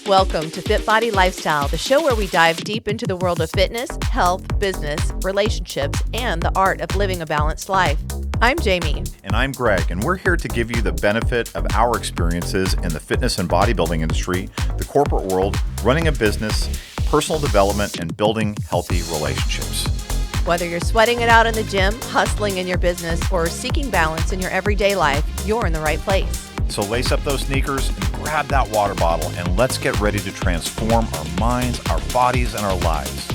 Welcome to FitBody Lifestyle, the show where we dive deep into the world of fitness, health, business, relationships, and the art of living a balanced life. I'm Jamie. And I'm Greg, and we're here to give you the benefit of our experiences in the fitness and bodybuilding industry, the corporate world, running a business, personal development, and building healthy relationships. Whether you're sweating it out in the gym, hustling in your business, or seeking balance in your everyday life, you're in the right place. So lace up those sneakers and grab that water bottle, and let's get ready to transform our minds, our bodies, and our lives.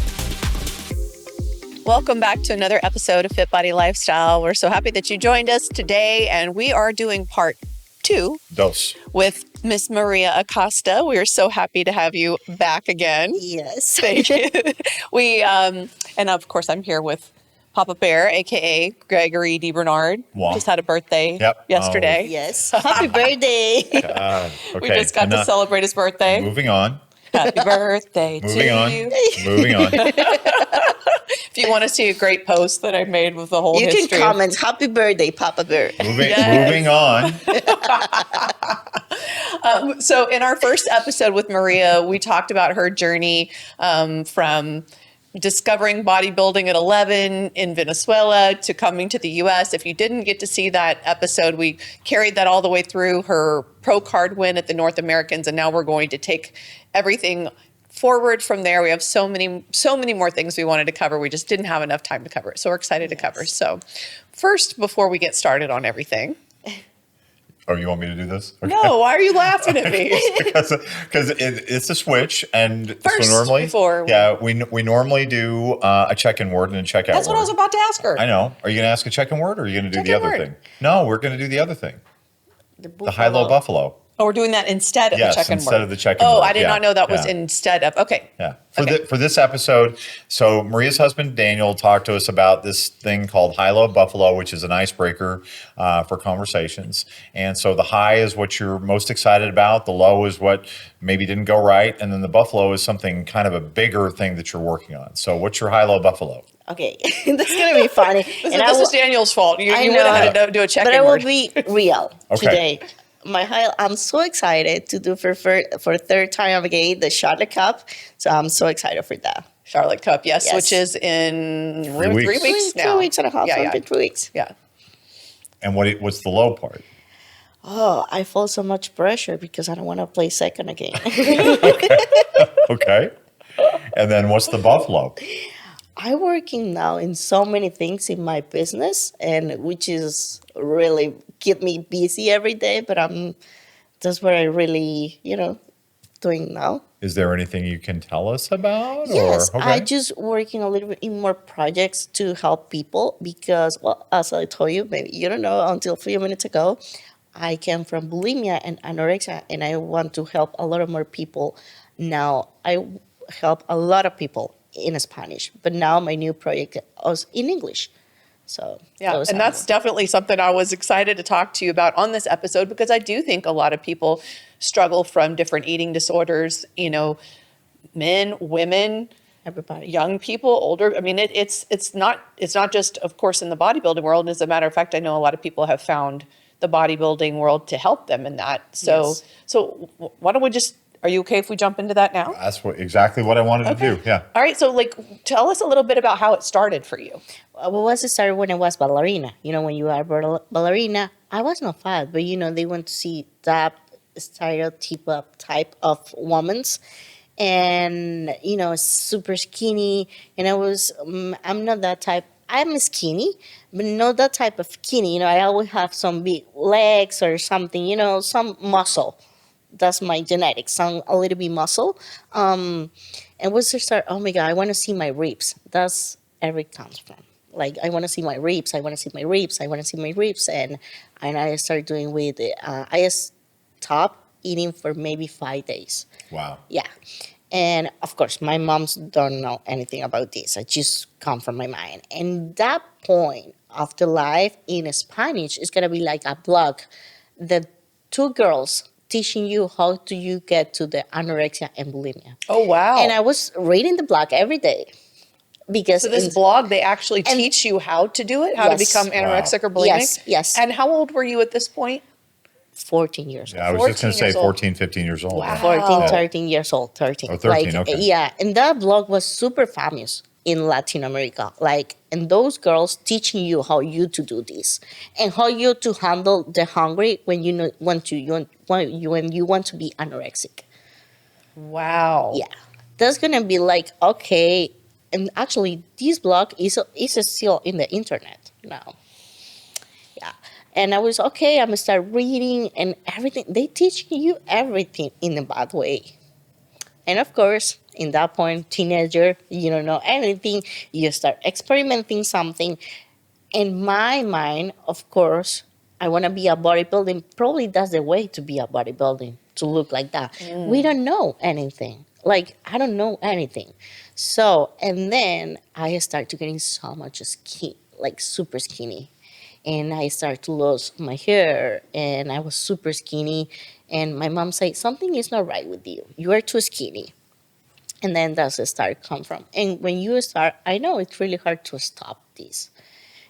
Welcome back to another episode of FitBody Lifestyle. We're so happy that you joined us today, and we are doing part 2 with Miss Maria Acosta. We are so happy to have you back again. Yes. Thank you. And of course, I'm here with Papa Bear, aka Gregory DeBernard. Wow. Just had a birthday yesterday. Yes. Happy birthday. Okay. We just got to celebrate his birthday. Moving on. Happy birthday to you. Moving on. If you want to see a great post that I made with the whole history. You can comment, happy birthday, Papa Bear. Moving on. So in our first episode with Maria, we talked about her journey from discovering bodybuilding at 11 in Venezuela to coming to the US. If you didn't get to see that episode, we carried that all the way through her pro card win at the North Americans, and now we're going to take everything forward from there. We have so many more things we wanted to cover. We just didn't have enough time to cover it. So we're excited to cover. So first, before we get started on everything. Oh, you want me to do this? Okay. No, why are you laughing at me? because it's a switch, and First, so normally, before we normally do a check-in word and a check-out word. That's what I was about to ask her. I know. Are you going to ask a check-in word, or are you going to do the other thing? No, we're going to do the other thing. The high-low buffalo. Oh, we're doing that instead of the check-in word. Instead of the check-in word. Oh, I did not know that was instead of. Okay. Yeah. For this episode, so Maria's husband, Daniel, talked to us about this thing called high-low buffalo, which is an icebreaker for conversations. And so the high is what you're most excited about. The low is what maybe didn't go right. And then the buffalo is something kind of a bigger thing that you're working on. So what's your high-low buffalo? Okay, this is going to be funny. This is Daniel's fault. You would have had to do a check-in word. But I word. will be real today. I'm so excited to do for third time again the Charlotte Cup. So I'm so excited for that. Charlotte Cup, yes. Which is in 3 weeks now. 2 weeks and a half. Yeah. 3 weeks. Yeah. And what's the low part? Oh, I feel so much pressure because I don't want to play second again. Okay. And then what's the buffalo? I'm working now in so many things in my business, and which is really keep me busy every day. But that's what I really, doing now. Is there anything you can tell us about? Yes, Okay. I just working a little bit in more projects to help people because, well, as I told you, maybe you don't know until a few minutes ago, I came from bulimia and anorexia, and I want to help a lot of more people. Now I help a lot of people in Spanish, but now my new project is in English. So and that's definitely something I was excited to talk to you about on this episode, because I do think a lot of people struggle from different eating disorders, men, women, everybody, young people, older. I mean, it's not just, of course, in the bodybuilding world. And as a matter of fact, I know a lot of people have found the bodybuilding world to help them in that. So why don't we are you okay if we jump into that now? That's exactly what I wanted to do. Yeah. All right. So tell us a little bit about how it started for you. Well, it started when I was ballerina. When you are ballerina, I was not fat, but they want to see that stereotype type of woman's, and super skinny. And I'm not that type. I'm skinny, but not that type of skinny. I always have some big legs or something. Some muscle. That's my genetics. Some a little bit muscle. And once I start, oh my God, I want to see my ribs. That's where it comes from. Like, I want to see my ribs. I want to see my ribs. I want to see my ribs. And I started doing with I stopped eating for maybe 5 days. Wow. Yeah. And of course, my moms don't know anything about this. I just come from my mind. And that point of the life in Spanish is going to be like a blog. The 2 girls teaching you how do you get to the anorexia and bulimia. Oh, wow. And I was reading the blog every day. Because so this blog, they actually teach you how to do it, how to become anorexic or bulimic? Yes. And how old were you at this point? 14 years Yeah, I old. was just going 14 to say years old. 14, 15 years old. Wow. 14, Oh. 13 years old, 13. Oh, 13, like, okay. yeah, and that blog was super famous in Latin America. Like, and those girls teaching you how you to do this and how you to handle the hungry when you know, when you want to be anorexic. Wow. Yeah, that's gonna be like, okay. And actually, this blog is still in the internet now. Yeah, and I was okay. I'm gonna start reading and everything. They teach you everything in a bad way. And of course, in that point, teenager, you don't know anything. You start experimenting something. In my mind, of course, I want to be a bodybuilding. Probably that's the way to be a bodybuilding, to look like that. We don't know anything. Like, I don't know anything. So, and then I start to getting so much skin, like super skinny. And I started to lose my hair and I was super skinny. And my mom said, something is not right with you. You are too skinny. And then that's the start come from. And when you start, I know it's really hard to stop this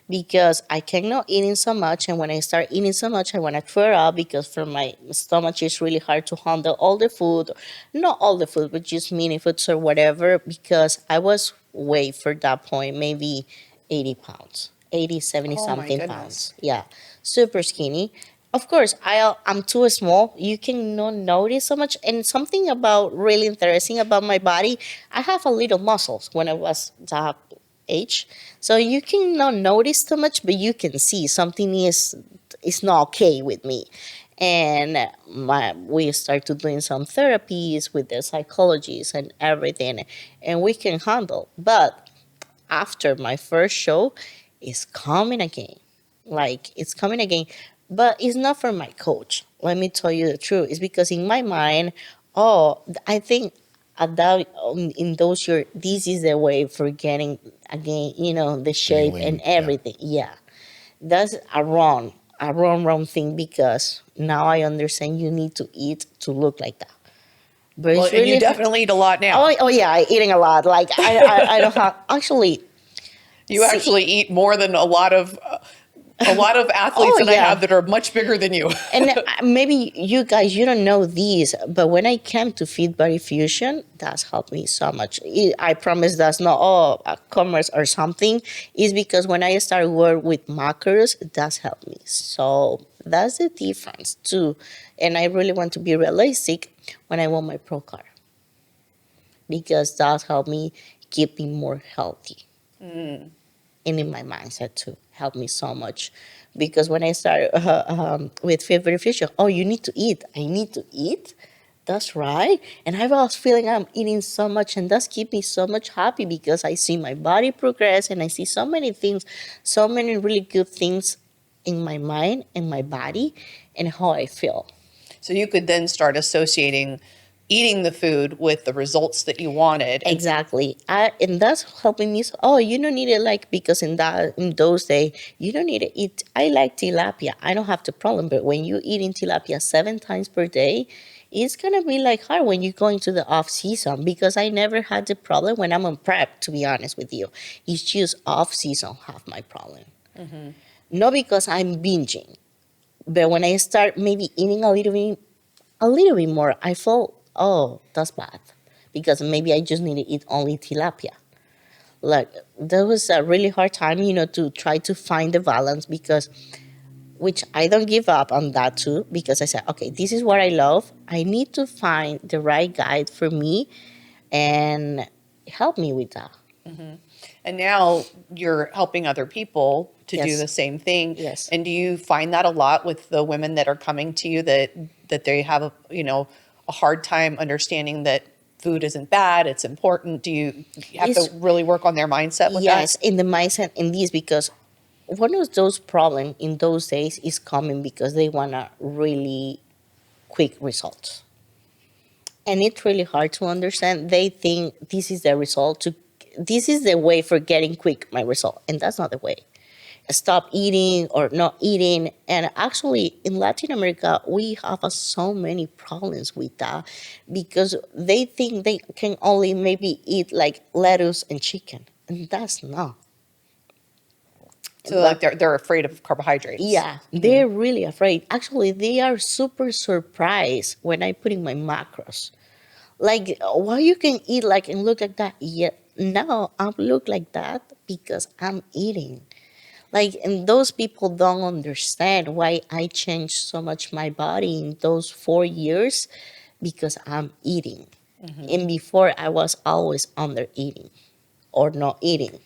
because I cannot eating so much. And when I start eating so much, I want to throw up because for my stomach, it's really hard to handle all the food. Not all the food, but just mini foods or whatever, because I was weighed for that point, maybe 80 pounds, 80, 70 Oh my something goodness. pounds. Yeah, super skinny. Of course, I'm too small. You cannot notice so much. And something about really interesting about my body, I have a little muscles when I was that age. So you cannot notice too much, but you can see something is not okay with me. And we started doing some therapies with the psychologists and everything, and we can handle. But after my first show, it's coming again. Like, it's coming again. But it's not for my coach. Let me tell you the truth. It's because in my mind, oh, I think at that in those years, this is the way for getting again, the shape lean, and yeah. everything. Yeah, that's wrong thing because now I understand you need to eat to look like that. But Well, it's and you really definitely eat a lot now. Oh yeah, I eating a lot. Like I don't have actually. You actually eat more than a lot of athletes Oh, that I yeah. have that are much bigger than you. And maybe you guys, you don't know these, but when I came to FitBody Fusion, that's helped me so much. I promise that's not a commerce or something. It's because when I started work with macros, that's helped me. So that's the difference too. And I really want to be realistic when I want my pro card because that helped me keep me more healthy. And in my mindset too helped me so much because when I started with favorite fusion, oh, you need to eat. I need to eat. That's right. And I was feeling I'm eating so much, and that's keep me so much happy because I see my body progress and I see so many things, so many really good things in my mind and my body and how I feel. So you could then start associating eating the food with the results that you wanted. Exactly. And that's helping me. Oh, you don't need it like because in those days you don't need to eat. I like tilapia. I don't have the problem. But when you eating tilapia 7 times per day, it's gonna be like hard when you go into the off season because I never had the problem when I'm on prep. To be honest with you, it's just off season have my problem. Not because I'm binging, but when I start maybe eating a little bit more, I felt, oh, that's bad. Because maybe I just need to eat only tilapia. Like, that was a really hard time, to try to find the balance because, which I don't give up on that too, because I said, okay, this is what I love. I need to find the right guide for me and help me with that. And now you're helping other people to do Yes. the same thing. Yes. And do you find that a lot with the women that are coming to you that they have a hard time understanding that food isn't bad, it's important? Do you have It's- to really work on their mindset with Yes, that? in the mindset in this because one of those problems in those days is coming because they want a really quick results. And it's really hard to understand. They think this is the way for getting quick my result, and that's not the way. Stop eating or not eating, and actually in Latin America we have so many problems with that because they think they can only maybe eat like lettuce and chicken, and that's not. So like they're afraid of carbohydrates. Yeah, they're really afraid. Actually, they are super surprised when I put in my macros. Like, why you can eat like and look like that? Yeah, no, I look like that because I'm eating. Like, and those people don't understand why I changed so much my body in those 4 years because I'm eating. And before I was always under eating or not eating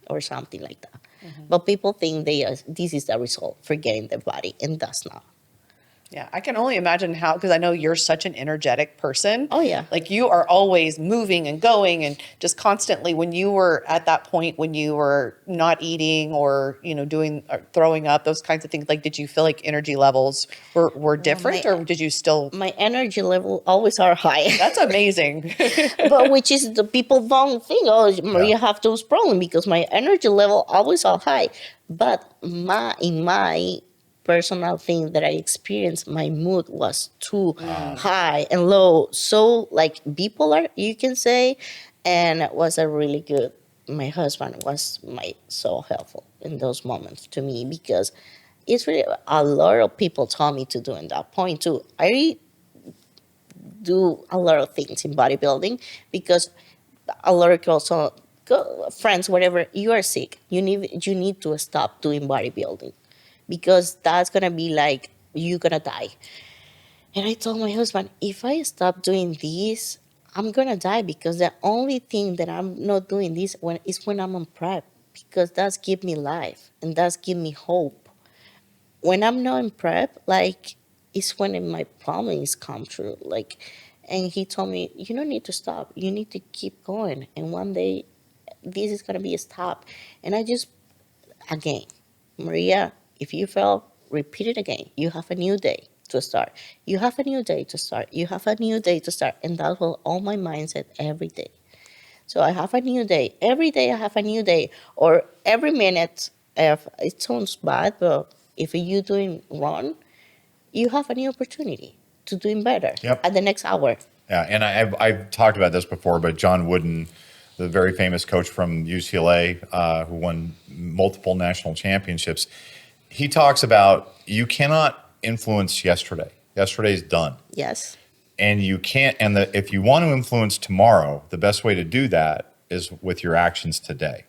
or something like that. But people think this is the result for getting their body, and that's not. Yeah, I can only imagine how, because I know you're such an energetic person. Oh, yeah. Like you are always moving and going and just constantly. When you were at that point, when you were not eating or, doing or throwing up, those kinds of things, like did you feel like energy levels were different or did you still? My energy level always are high. That's amazing. But which is the people don't think, oh, Maria have those problems because my energy level always are high. But in my personal thing that I experienced, my mood was too high and low. So like bipolar, you can say, and it was a really good. My husband was so helpful in those moments to me because it's really a lot of people told me to do in that point too. I do a lot of things in bodybuilding because a lot of girls, friends, whatever, you are sick. You need to stop doing bodybuilding because that's gonna be like you're gonna die. And I told my husband, if I stop doing this, I'm gonna die because the only thing that I'm not doing this when I'm on prep because that's give me life and that's give me hope. When I'm not in prep, like it's when my problems come true. Like, and he told me, you don't need to stop. You need to keep going. And one day, this is gonna be a stop. And I just again, Maria, if you fail, repeat it again. You have a new day to start. You have a new day to start. You have a new day to start. And that was all my mindset every day. So I have a new day. Every day I have a new day. Or every minute, if it sounds bad, but if you're doing wrong, you have a new opportunity to doing better at the next hour. Yeah, and I've talked about this before, but John Wooden, the very famous coach from UCLA, who won multiple national championships, he talks about you cannot influence yesterday. Yesterday's done. Yes. And you can't, if you want to influence tomorrow, the best way to do that is with your actions today.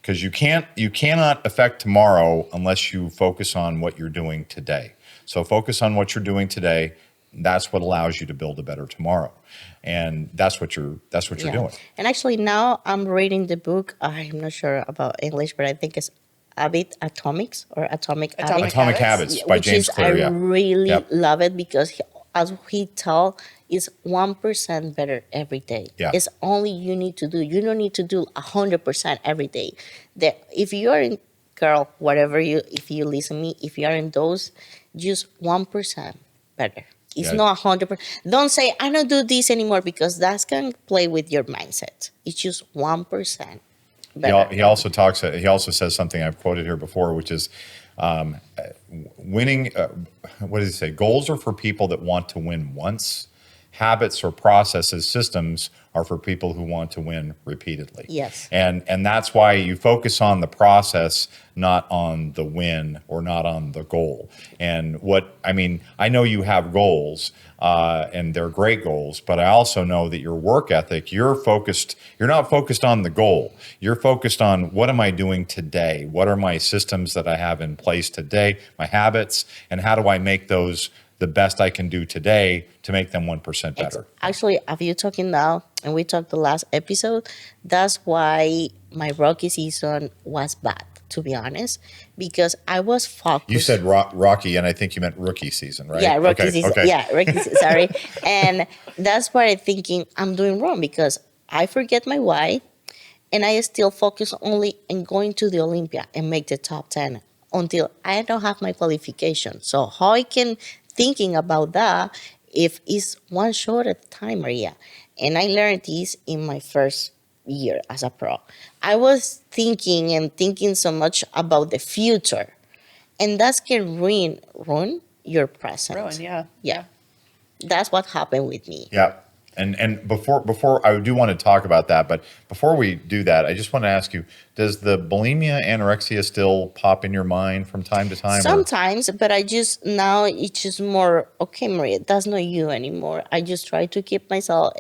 Because you cannot affect tomorrow unless you focus on what you're doing today. So focus on what you're doing today. That's what allows you to build a better tomorrow. And that's what you're doing. And actually now I'm reading the book. I'm not sure about English, but I think it's Atomic Habits by James Clear. I really love it because as he tell, is 1% better every day. Yeah. It's only you need to do. You don't need to do 100% every day. That if you are in girl, if you listen me, if you are in those, just 1% better. It's not 100%. Don't say I don't do this anymore because that's gonna play with your mindset. It's just 1%. Better. He also says something I've quoted here before, which is winning. What does he say? Goals are for people that want to win once. Habits or processes, systems are for people who want to win repeatedly. Yes. And that's why you focus on the process, not on the win or not on the goal. And I know you have goals, and they're great goals, but I also know that your work ethic, you're not focused on the goal. You're focused on what am I doing today? What are my systems that I have in place today, my habits, and how do I make those the best I can do today to make them 1% better. Actually, if you're talking now, and we talked the last episode, that's why my rookie season was bad, to be honest, because I was focused. You said Rocky, and I think you meant rookie season, right? Yeah, rookie season. Okay. Yeah, rookie season, sorry. And that's why I'm thinking I'm doing wrong because I forget my why, and I still focus only on going to the Olympia and make the top 10 until I don't have my qualification. So how I can thinking about that if it's one shot at a time, Maria. And I learned this in my first year as a pro. I was thinking so much about the future, and that can ruin your present. Yeah. That's what happened with me. Yeah. And before I do want to talk about that, but before we do that, I just want to ask you: does the bulimia, anorexia still pop in your mind from time to time? Or? Sometimes, but I just now it's just more okay, Maria. That's not you anymore. I just try to keep myself.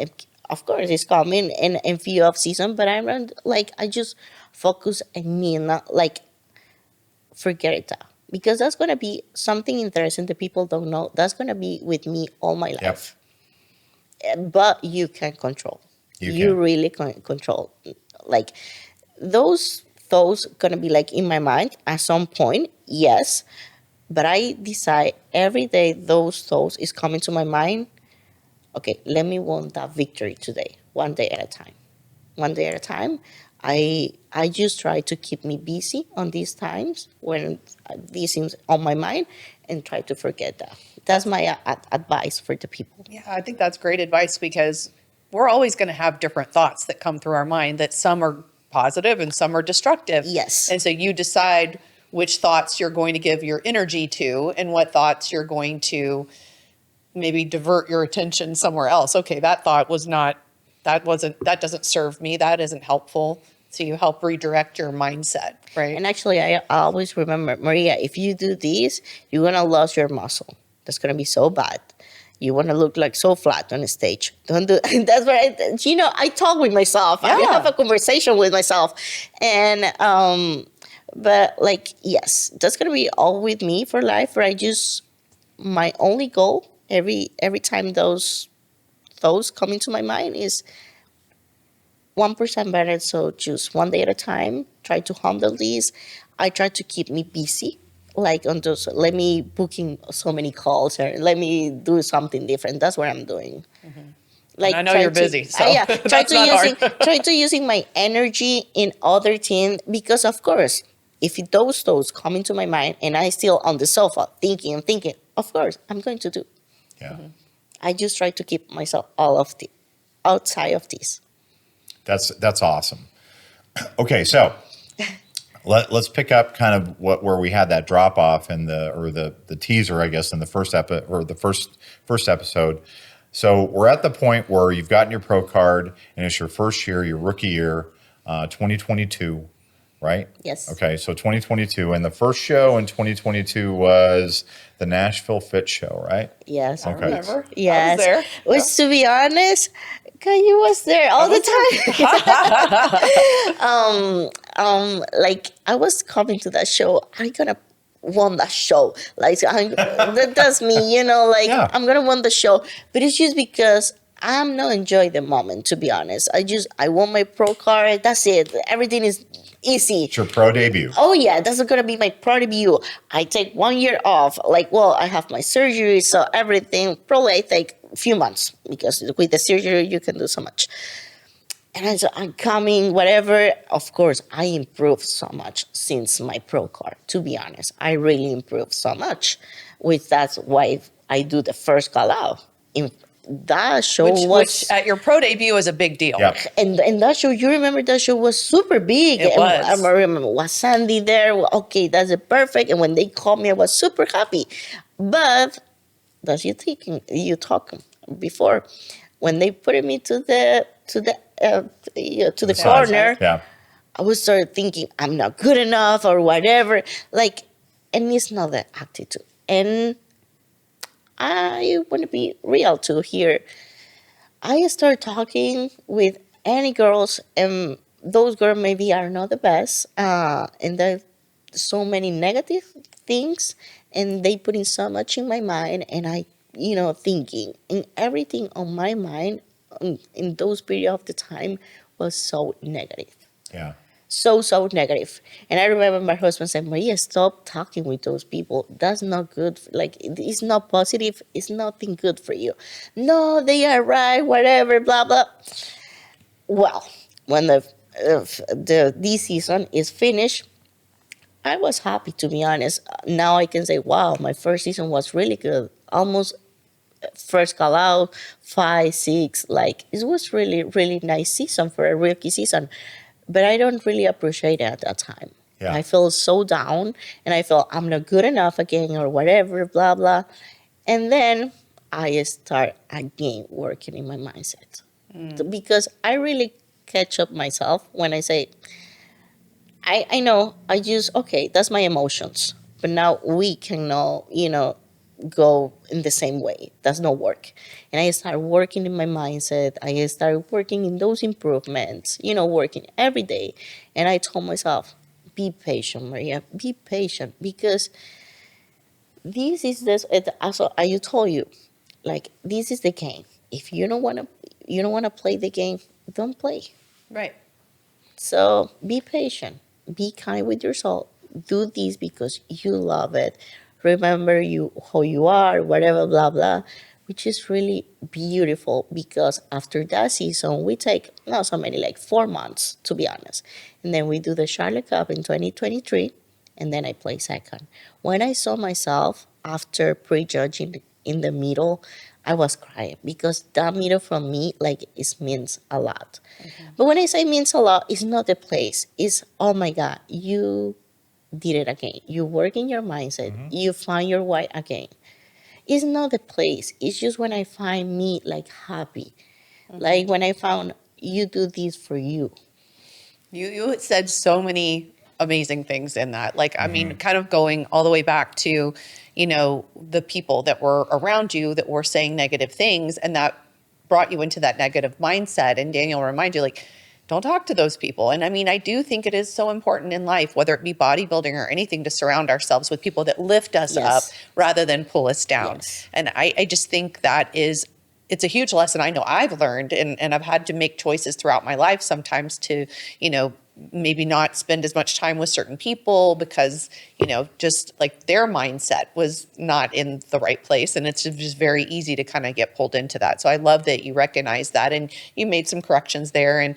Of course, it's coming in few of season, but I'm not, like I just focus on me, not like forget it out, because that's gonna be something interesting that people don't know. That's gonna be with me all my Yep. life. But you can control. You You can. really can control. Like those thoughts gonna be like in my mind at some point, yes. But I decide every day those thoughts is coming to my mind. Okay, let me want that victory today, one day at a time. One day at a time. I just try to keep me busy on these times when these things on my mind, and try to forget that. That's my advice for the people. Yeah, I think that's great advice, because we're always going to have different thoughts that come through our mind, that some are positive and some are destructive. Yes. And so you decide which thoughts you're going to give your energy to and what thoughts you're going to maybe divert your attention somewhere else. Okay, that thought was not, that doesn't serve me. That isn't helpful. So you help redirect your mindset, right? And actually, I always remember, Maria, if you do this, you're going to lose your muscle. That's going to be so bad. You want to look like so flat on the stage. Don't do that's what I talk with myself. I Yeah. have a conversation with myself. And, but like, yes, that's going to be all with me for life. Where I just, my only goal every time those come into my mind is 1% better. So just one day at a time, try to handle these. I try to keep me busy. Like on those, let me booking so many calls, or let me do something different. That's what I'm doing. Like I know try you're to- busy, so yeah, that's not hard. try to using my energy in other things, because of course, if those come into my mind and I still on the sofa thinking and thinking, of course I'm going to do. Yeah. I just try to keep myself all of the outside of this. That's awesome. Okay, so let's pick up kind of where we had that drop off in the teaser, I guess, in the first first episode. So we're at the point where you've gotten your pro card, and it's your first year, your rookie year, 2022, right? Yes. Okay, so 2022, and the first show in 2022 was the Nashville Fit Show, right? Yes. I Okay. remember. Yes. I was there. Was to be honest, you was there all the time. Like I was coming to that show. I'm gonna won that show. Like that's me, like Yeah. I'm gonna win the show. But it's just because I'm not enjoying the moment, to be honest. I won my pro card. That's it. Everything is easy. It's your pro debut. Oh yeah, that's gonna be my pro debut. I take 1 year off. Like, well, I have my surgery, so everything. Probably I take a few months, because with the surgery you can do so much. And I'm coming, whatever. Of course, I improved so much since my pro card. To be honest, I really improved so much. That's why I do the first call out. In that show Which at your pro debut was a big deal. Yeah. and that show, you remember that show was super big. It And was. I remember was Sandy there. Well, okay, that's it, perfect. And when they called me, I was super happy. But that's you talking before, when they put me to the Sides. corner, Yeah. I would start thinking I'm not good enough or whatever. Like, and it's not that attitude. And I want to be real too here. I start talking with any girls, and those girls maybe are not the best, and there's so many negative things, and they put in so much in my mind, and I, thinking, and everything on my mind in those period of the time was so negative. Yeah. So negative. And I remember my husband said, Maria, stop talking with those people. That's not good. Like, it's not positive. It's nothing good for you. No, they are right, whatever, blah, blah. Well, when this season is finished, I was happy, to be honest. Now I can say, wow, my first season was really good. Almost first call out, 5, 6. Like, it was really, really nice season for a rookie season. But I don't really appreciate it at that time. Yeah. I feel so down, and I feel I'm not good enough again or whatever, blah, blah. And then I start again working in my mindset. Because I really catch up myself when I say, I know I just, okay, that's my emotions. But now we cannot, go in the same way. Does not work. And I start working in my mindset. I start working in those improvements, working every day. And I told myself, be patient, Maria, be patient, because this is this. Also, I told you, like, this is the game. If you don't want to play the game, don't play. Right. So be patient, be kind with yourself. Do this because you love it. Remember you who you are, whatever, blah blah, which is really beautiful because after that season we take not so many, like 4 months to be honest, and then we do the Charlotte Cup in 2023, and then I play second. When I saw myself after prejudging in the middle, I was crying because that middle from me, like, it means a lot. But when I say means a lot, it's not the place. It's, oh my God, you did it again. You work in your mindset. You find your why again. It's not the place. It's just when I find me like happy. Like when I found you do this for you. You said so many amazing things in that. Like, I mean, kind of going all the way back to, the people that were around you that were saying negative things and that brought you into that negative mindset. And Daniel remind you, like, don't talk to those people. And I mean, I do think it is so important in life, whether it be bodybuilding or anything, to surround ourselves with people that lift us up Yes. rather than pull us down. Yes. And I just think that it's a huge lesson I know I've learned, and I've had to make choices throughout my life sometimes to, maybe not spend as much time with certain people because, just like their mindset was not in the right place. And it's just very easy to kind of get pulled into that. So I love that you recognize that and you made some corrections there and,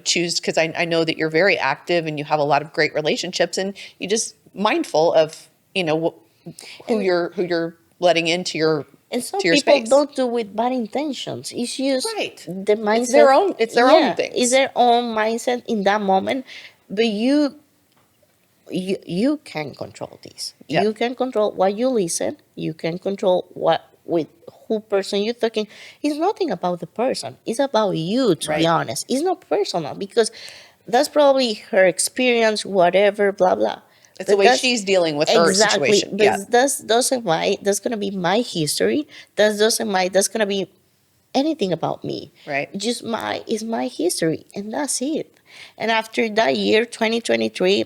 choose, because I know that you're very active and you have a lot of great relationships and you just mindful of, who you're letting into your And some to your people space. don't do with bad intentions. It's just Right. the mindset. It's their own things. It's their own mindset in that moment. But you can control this. Yeah. You can control what you listen. You can control what with who person you're talking. It's nothing about the person. It's about you, to be Right. honest. It's not personal because that's probably her experience, whatever, blah blah. It's the way she's dealing with her Exactly. situation. But Yeah. that's gonna be my history. That's gonna be anything about me. Right. Just is my history, and that's it. And after that year, 2023,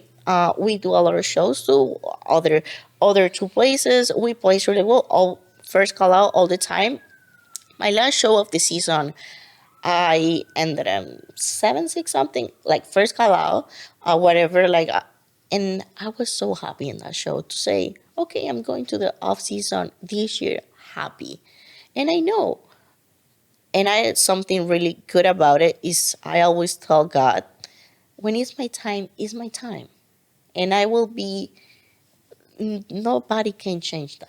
we do a lot of shows to other two places. We place really well. All first call out all the time. My last show of the season, I ended up 7-6 something, like first call out, whatever, like, and I was so happy in that show to say, okay, I'm going to the off season this year happy, and I know, and I something really good about it is I always tell God, when it's my time, and I will be. Nobody can change that.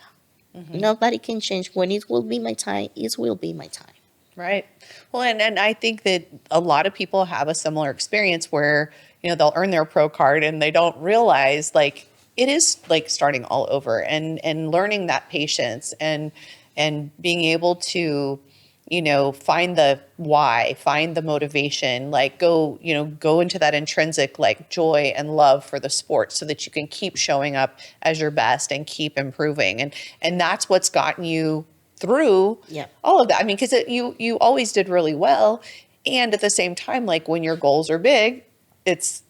Nobody can change when it will be my time. It will be my time. Right. Well, and I think that a lot of people have a similar experience where, they'll earn their pro card and they don't realize like it is like starting all over and learning that patience and being able to, find the why, find the motivation, like go into that intrinsic like joy and love for the sport so that you can keep showing up as your best and keep improving. And that's what's gotten you through Yeah. all of that. I mean, because you always did really well, and at the same time, like when your goals are big, it's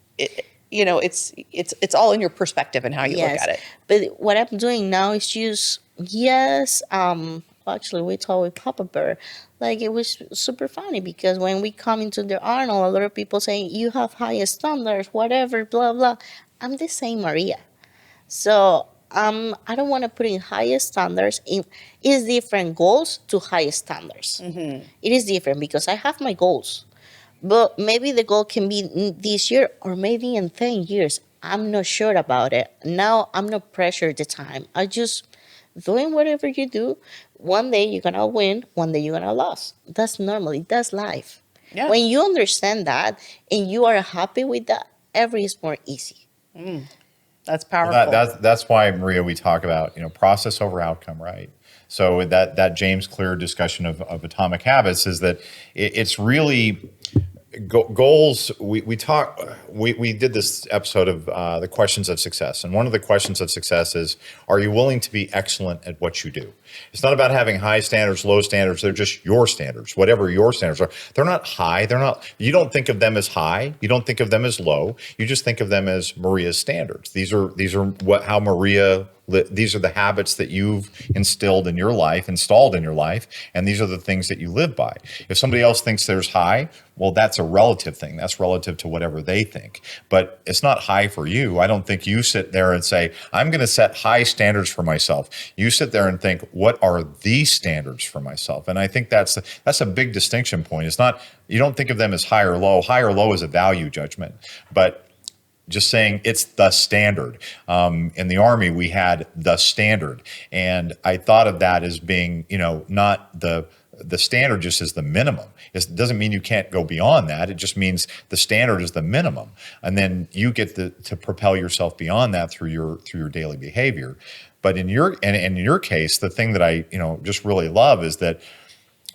all in your perspective and how you look at it. But what I'm doing now is just, yes, actually we talked with Papa Bear. Like, it was super funny because when we come into the Arnold, a lot of people saying you have higher standards, whatever, blah blah. I'm the same Maria. So I don't want to put in higher standards. It's different goals to higher standards. It is different because I have my goals. But maybe the goal can be this year or maybe in 10 years. I'm not sure about it. Now I'm not pressured the time. I just doing whatever you do. One day you're gonna win, one day you're gonna lose. That's normally, that's life. Yeah. When you understand that and you are happy with that, every is more easy. That's powerful. That's why, Maria, we talk about process over outcome, right? So that James Clear discussion of atomic habits is that it's really goals. We did this episode of the questions of success, and one of the questions of success is, are you willing to be excellent at what you do? It's not about having high standards, low standards. They're just your standards, whatever your standards are. They're not high. They're not. You don't think of them as high. You don't think of them as low. You just think of them as Maria's standards. These are how Maria. These are the habits that you've installed in your life, and these are the things that you live by. If somebody else thinks there's high, well, that's a relative thing. That's relative to whatever they think. But it's not high for you. I don't think you sit there and say, I'm going to set high standards for myself. You sit there and think, what are these standards for myself? And I think that's a big distinction point. It's not, you don't think of them as high or low. High or low is a value judgment. But just saying it's the standard. In the Army, we had the standard. And I thought of that as being, not the standard just as the minimum. It doesn't mean you can't go beyond that. It just means the standard is the minimum. And then you get to propel yourself beyond that through your daily behavior. But in your case, the thing that I, just really love is that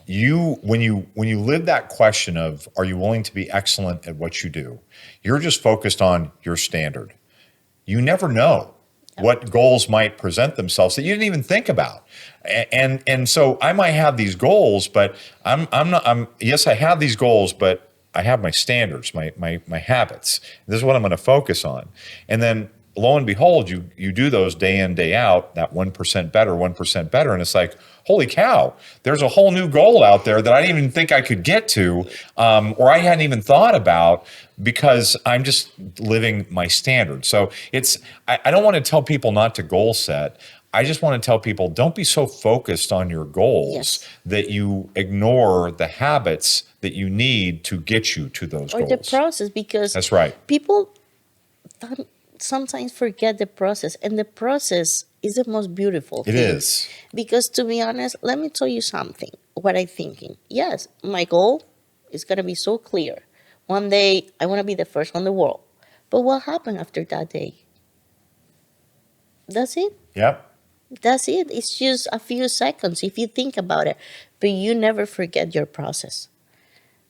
when you live that question of, are you willing to be excellent at what you do? You're just focused on your standard. You never know what goals might present themselves that you didn't even think about. And so I might have these goals, but yes, I have these goals, but I have my standards, my habits. This is what I'm going to focus on. And then lo and behold, you do those day in, day out, that 1% better, 1% better. And it's like, holy cow, there's a whole new goal out there that I didn't even think I could get to, or I hadn't even thought about, because I'm just living my standard. So I don't want to tell people not to goal set. I just want to tell people, don't be so focused on your goals that you ignore the habits that you need to get you to those goals. Or the process, because that's right. People sometimes forget the process, and the process is the most beautiful thing. It is. Because to be honest, let me tell you something, what I'm thinking. Yes, my goal is going to be so clear. One day, I want to be the first on the world. But what happened after that day? That's it. Yep. That's it. It's just a few seconds if you think about it. But you never forget your process.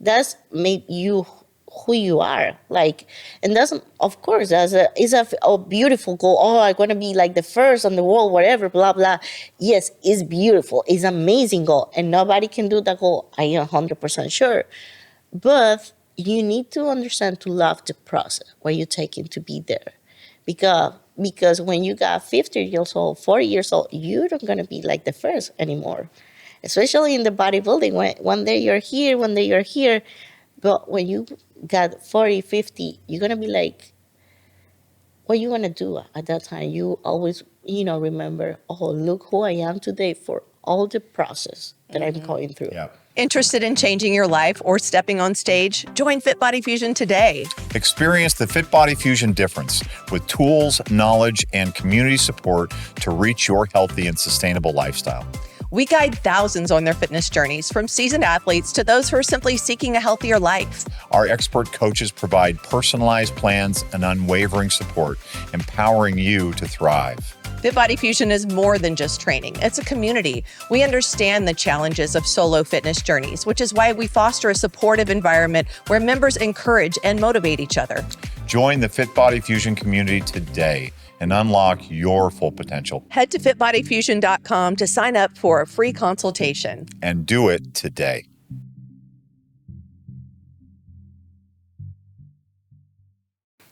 That's made you who you are. And that's, of course, it's a beautiful goal. Oh, I'm going to be like the first on the world, whatever, blah, blah. Yes, it's beautiful. It's an amazing goal. And nobody can do that goal. I am 100% sure. But you need to understand to love the process, what you're taking to be there. Because when you got 50 years old, 40 years old, you're not going to be like the first anymore. Especially in the bodybuilding. One day you're here, one day you're here. But when you got 40, 50, you're going to be like, what you want to do at that time? You always, remember, oh, look who I am today for all the process that I'm going through. Yeah. Interested in changing your life or stepping on stage? Join FitBody Fusion today. Experience the FitBody Fusion difference with tools, knowledge, and community support to reach your healthy and sustainable lifestyle. We guide thousands on their fitness journeys, from seasoned athletes to those who are simply seeking a healthier life. Our expert coaches provide personalized plans and unwavering support, empowering you to thrive. FitBody Fusion is more than just training. It's a community. We understand the challenges of solo fitness journeys, which is why we foster a supportive environment where members encourage and motivate each other. Join the FitBody Fusion community today and unlock your full potential. Head to fitbodyfusion.com to sign up for a free consultation. And do it today.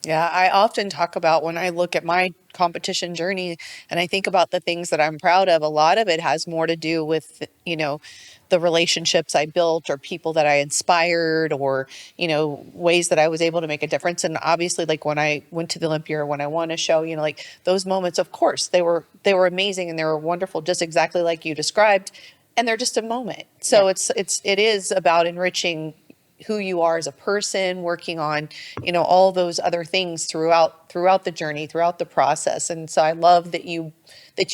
Yeah, I often talk about when I look at my competition journey and I think about the things that I'm proud of, a lot of it has more to do with, the relationships I built or people that I inspired or, ways that I was able to make a difference. And obviously, like when I went to the Olympia or when I won a show, those moments, of course, they were amazing and they were wonderful, just exactly like you described. And they're just a moment. So it is about enriching who you are as a person, working on, all those other things throughout the journey, throughout the process. And so I love that you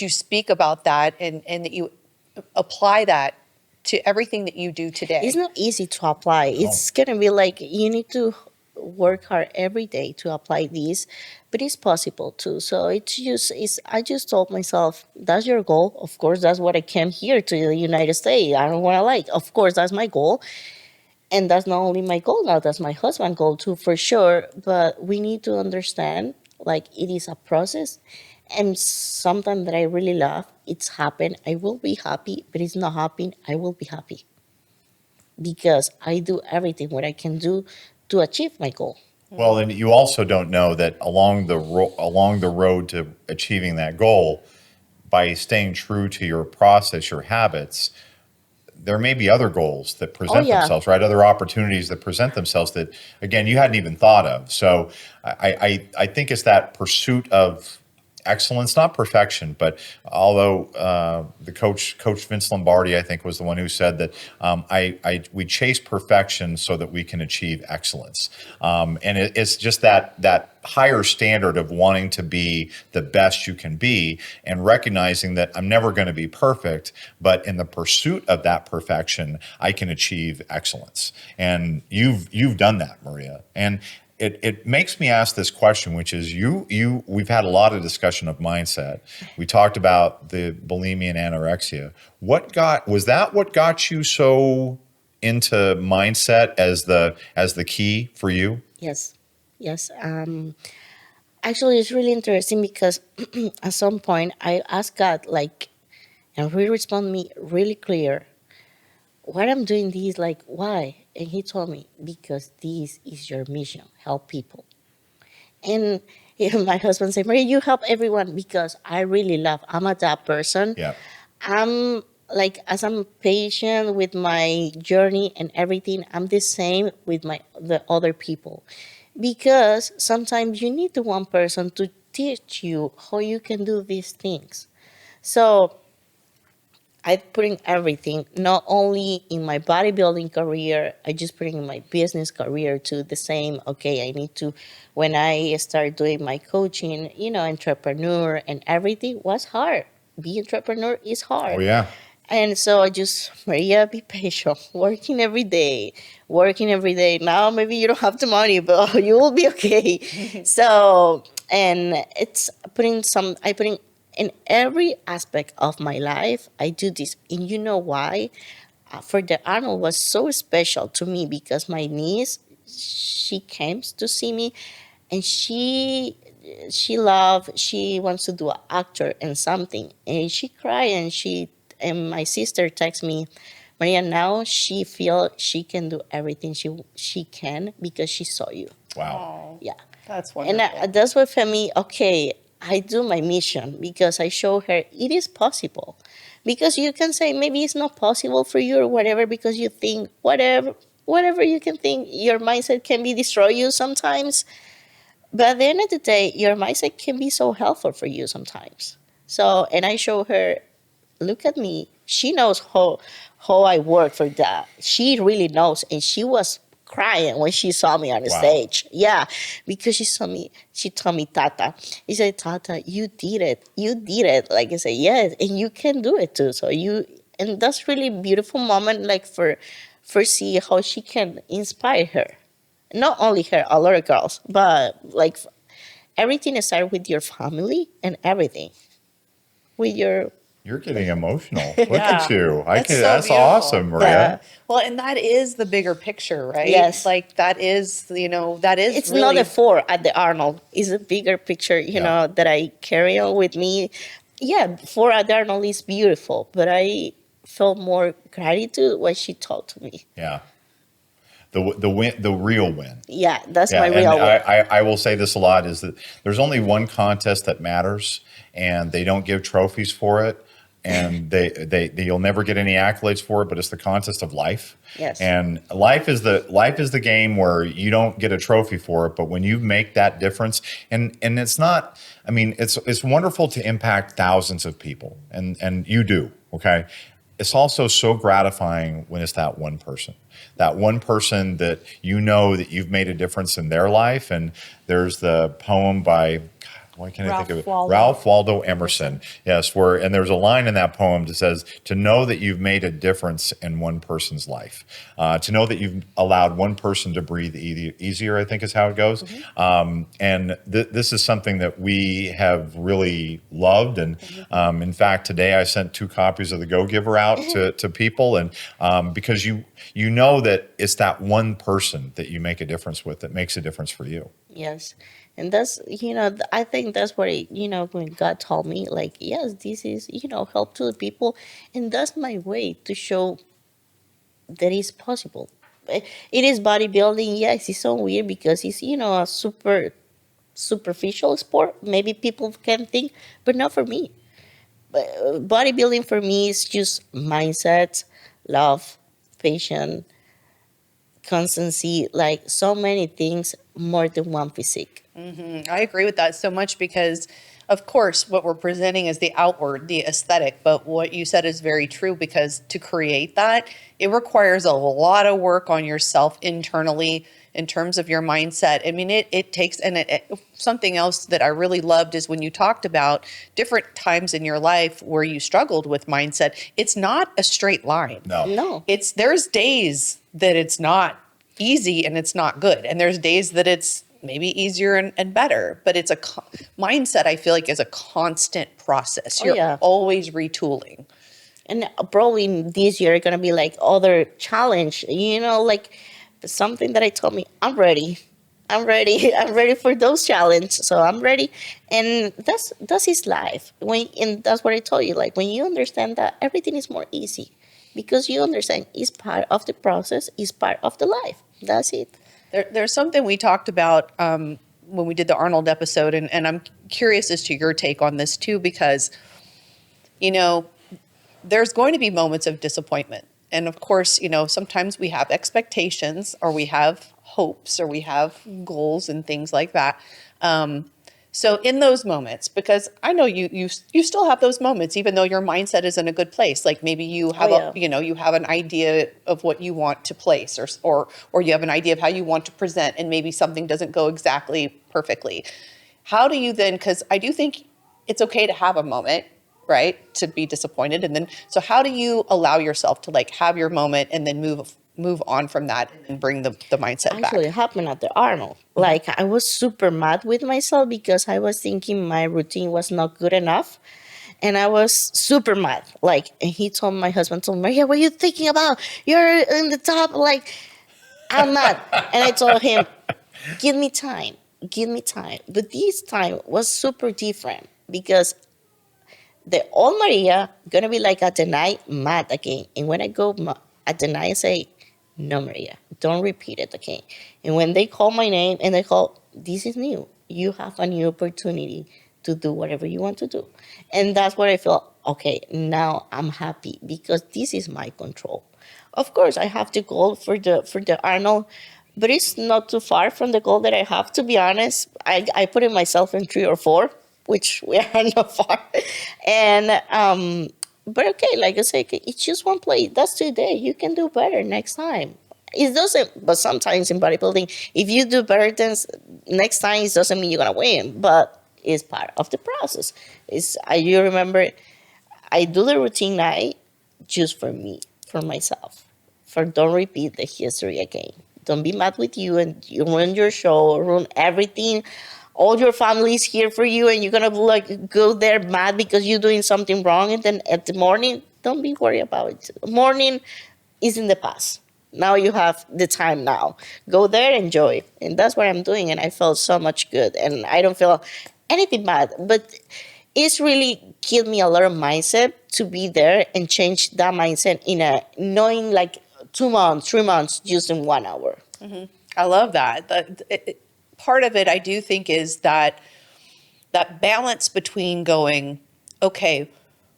speak about that and that you apply that to everything that you do today. It's not easy to apply. It's going to be like you need to work hard every day to apply this, but it's possible too. So I just told myself, that's your goal. Of course, that's what I came here to the United States. I don't want to like, of course, that's my goal. And that's not only my goal now, that's my husband's goal too, for sure. But we need to understand, like, it is a process. And something that I really love, it's happened. I will be happy, but it's not happening. I will be happy because I do everything what I can do to achieve my goal. Well, and you also don't know that along the road to achieving that goal, by staying true to your process, your habits, there may be other goals that present yeah. themselves, right? Other opportunities that present themselves that, again, you hadn't even thought of. So I think it's that pursuit of excellence, not perfection, but although the coach Vince Lombardi, I think, was the one who said that we chase perfection so that we can achieve excellence, and it's just that higher standard of wanting to be the best you can be, and recognizing that I'm never going to be perfect, but in the pursuit of that perfection, I can achieve excellence. And you've done that, Maria, and it makes me ask this question, which is we've had a lot of discussion of mindset. We talked about the bulimia and anorexia. What got you so into mindset as the key for you? Yes. Actually, it's really interesting because at some point I asked God, like, and He responded me really clear. What I'm doing this, like, why? And He told me, because this is your mission, help people. And my husband said, Maria, you help everyone because I really love, I'm a that person. Yeah. I'm like, as I'm patient with my journey and everything, I'm the same with the other people. Because sometimes you need the one person to teach you how you can do these things. So I put in everything, not only in my bodybuilding career, I just put in my business career too, the same. Okay, I need to, when I start doing my coaching, entrepreneur and everything was hard. Be entrepreneur is hard. Oh yeah. And so I just, Maria, be patient, working every day. Now maybe you don't have the money, but you will be okay. So, and it's I put in every aspect of my life, I do this. And you know why? For the Arnold was so special to me because my niece, she came to see me and she wants to do an actor and something. And she cried and my sister texts me, Maria, now she feel she can do everything she can because she saw you. Wow. Yeah. That's wonderful. And that's what for me, okay, I do my mission because I show her it is possible. Because you can say maybe it's not possible for you or whatever because you think whatever you can think, your mindset can be destroy you sometimes. But at the end of the day, your mindset can be so helpful for you sometimes. So, and I show her, look at me. She knows how I work for that. She really knows, and she was crying when she saw me on the Wow. stage. Yeah, because she saw me. She told me, Tata. He said, Tata, you did it. You did it. Like I said, yes, and you can do it too. So and that's really beautiful moment. Like for see how she can inspire her, not only her, a lot of girls, but like everything starts with your family and everything with your. You're getting emotional. Look at you. That's so That's beautiful. awesome, Maria. Yeah. Well, and that is the bigger picture, right? Yes. Like that is, that is It's really, not the four at the Arnold. It's a bigger picture, Yeah. that I carry on with me. Yeah, four at the Arnold is beautiful, but I felt more gratitude when she talked to me. Yeah. The real win. Yeah, that's Yeah, my and real win. I will say this a lot is that there's only one contest that matters, and they don't give trophies for it, and they you'll never get any accolades for it, but it's the contest of life. Yes. And life is the game where you don't get a trophy for it, but when you make that difference, and it's not, I mean, it's wonderful to impact thousands of people, and you do, okay? It's also so gratifying when it's that one person that you know that you've made a difference in their life. And there's the poem by, Why can't I Ralph think of it? Waldo. Ralph Waldo Emerson. Yes, and there's a line in that poem that says, "To know that you've made a difference in one person's life, to know that you've allowed one person to breathe easier." I think is how it goes. And this is something that we have really loved. And in fact, today I sent 2 copies of the Go Giver out to people, and because you know that it's that one person that you make a difference with that makes a difference for you. Yes. And that's, I think that's what, when God told me, like, yes, this is, help to the people. And that's my way to show that it's possible. It is bodybuilding. Yes, it's so weird because it's, a superficial sport. Maybe people can think, but not for me. But bodybuilding for me is just mindset, love, patience, constancy, like so many things more than one physique. I agree with that so much because, of course, what we're presenting is the outward, the aesthetic. But what you said is very true because to create that, it requires a lot of work on yourself internally in terms of your mindset. I mean, it takes, and something else that I really loved is when you talked about different times in your life where you struggled with mindset. It's not a straight line. No. There's days that it's not easy and it's not good. And there's days that it's maybe easier and better, but it's mindset, I feel like, is a constant process. You're Yeah. always retooling. And probably this year going to be like other challenge, like something that I told me, I'm ready. I'm ready. I'm ready for those challenges. So I'm ready. And that's his life. And that's what I told you. Like when you understand that everything is more easy because you understand it's part of the process, it's part of the life. That's it. There's something we talked about when we did the Arnold episode, and I'm curious as to your take on this too, because, there's going to be moments of disappointment. And of course, sometimes we have expectations or we have hopes or we have goals and things like that. So in those moments, because I know you still have those moments, even though your mindset is in a good place. Like maybe you have you have an idea of what you want to place, or you have an idea of how you want to present, and maybe something doesn't go exactly perfectly. How do you then? Because I do think it's okay to have a moment, right? To be disappointed, and then so how do you allow yourself to like have your moment and then move on from that and bring the mindset back? Actually, it happened at the Arnold. Like I was super mad with myself because I was thinking my routine was not good enough. And I was super mad. Like, and my husband told me, Maria, what are you thinking about? You're in the top. Like, I'm not. And I told him, give me time. Give me time. But this time was super different because the old Maria gonna be like at the night mad again. And when I go at the night, I say, no, Maria, don't repeat it again. And when they call my name and they call, this is new. You have a new opportunity to do whatever you want to do. And that's where I feel, okay, now I'm happy because this is my control. Of course, I have the goal for the Arnold, but it's not too far from the goal that I have, to be honest. I put it myself in 3 or 4, which we are not far. And but okay, like I say, it's just one play. That's today. You can do better next time. It doesn't, but sometimes in bodybuilding, if you do better than next time, it doesn't mean you're gonna win. But it's part of the process. You remember, I do the routine night just for me, for myself. For don't repeat the history again. Don't be mad with you and you ruin your show, ruin everything. All your family is here for you, and you're gonna like go there mad because you're doing something wrong. And then at the morning, don't be worried about it. Morning is in the past. Now you have the time now. Go there, enjoy. And that's what I'm doing. And I felt so much good. And I don't feel anything bad. But it's really killed me a lot of mindset to be there and change that mindset in knowing like 2 months, 3 months, just in 1 hour. I love that. Part of it, I do think, is that balance between going, okay,